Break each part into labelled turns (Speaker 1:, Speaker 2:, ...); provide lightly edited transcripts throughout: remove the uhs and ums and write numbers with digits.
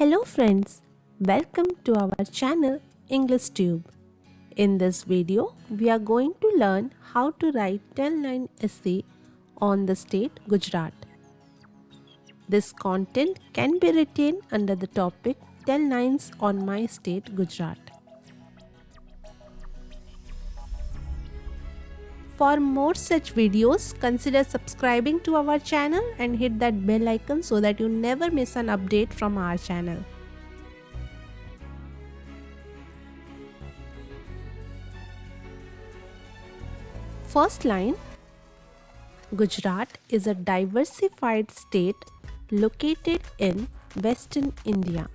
Speaker 1: Hello friends, welcome to our channel English Tube. In this video, we are going to learn how to write 10-line essay on the state Gujarat. This content can be written under the topic 10 lines on my state Gujarat. For more such videos, consider subscribing to our channel and hit that bell icon so that you never miss an update from our channel. First line, Gujarat is a diversified state located in Western India.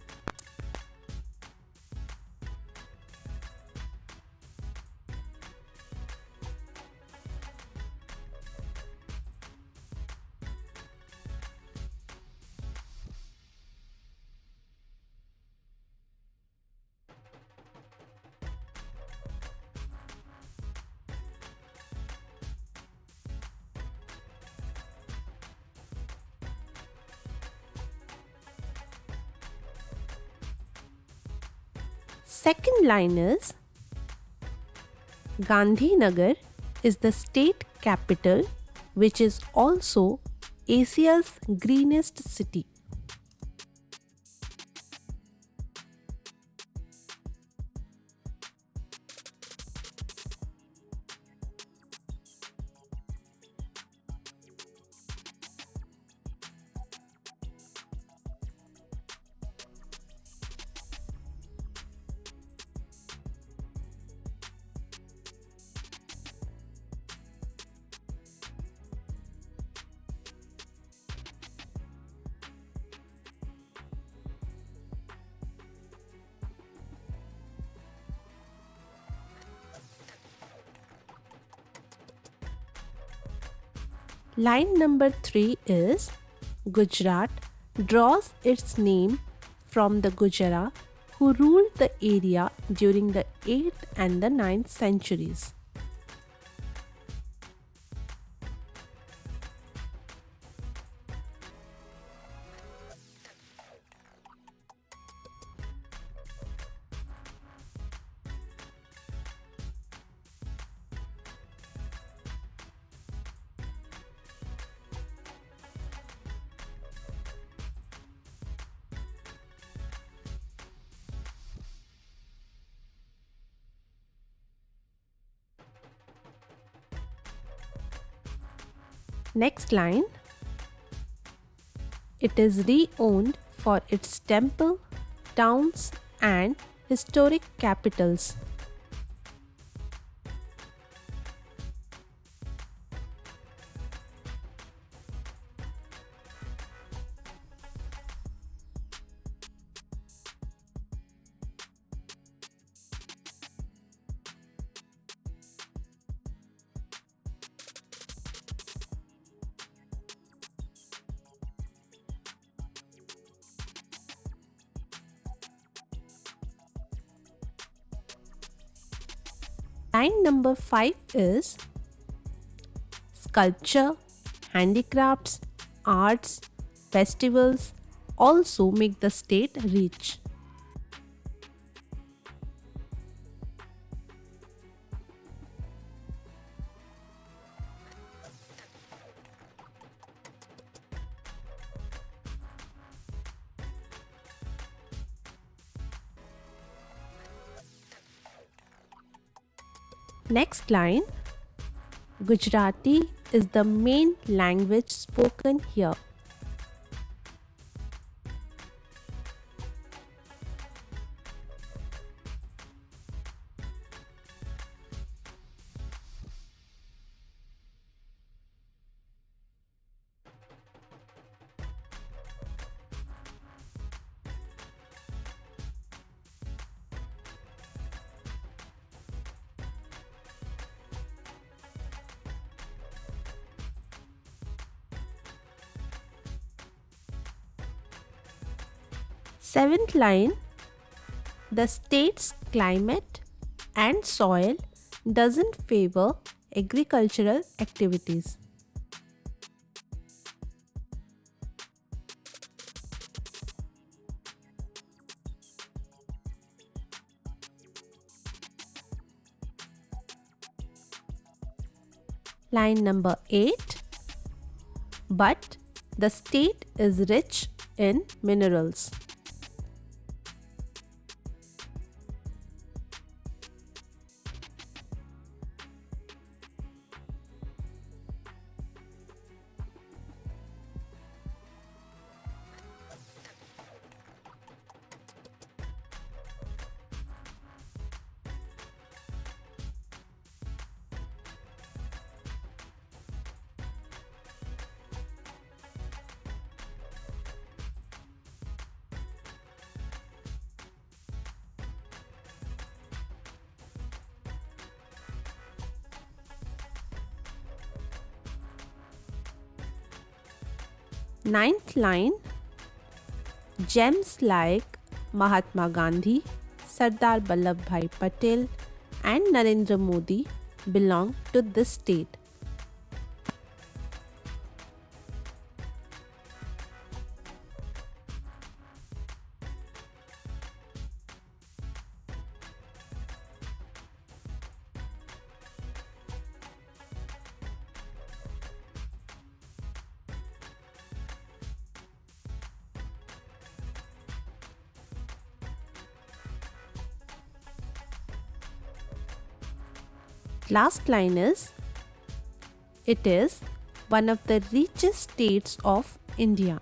Speaker 1: Second line is Gandhinagar is the state capital, which is also Asia's greenest city. Line number 3 is Gujarat draws its name from the Gujarat who ruled the area during the 8th and the 9th centuries. Next line, it is re-owned for its temple, towns and historic capitals. Line number 5 is sculpture, handicrafts, arts, festivals also make the state rich. Next line, Gujarati is the main language spoken here. Seventh line, the state's climate and soil doesn't favor agricultural activities. Line number 8. But the state is rich in minerals. Ninth line. Gems like Mahatma Gandhi, Sardar Vallabhbhai Patel and Narendra Modi belong to this state. Last line is, it is one of the richest states of India.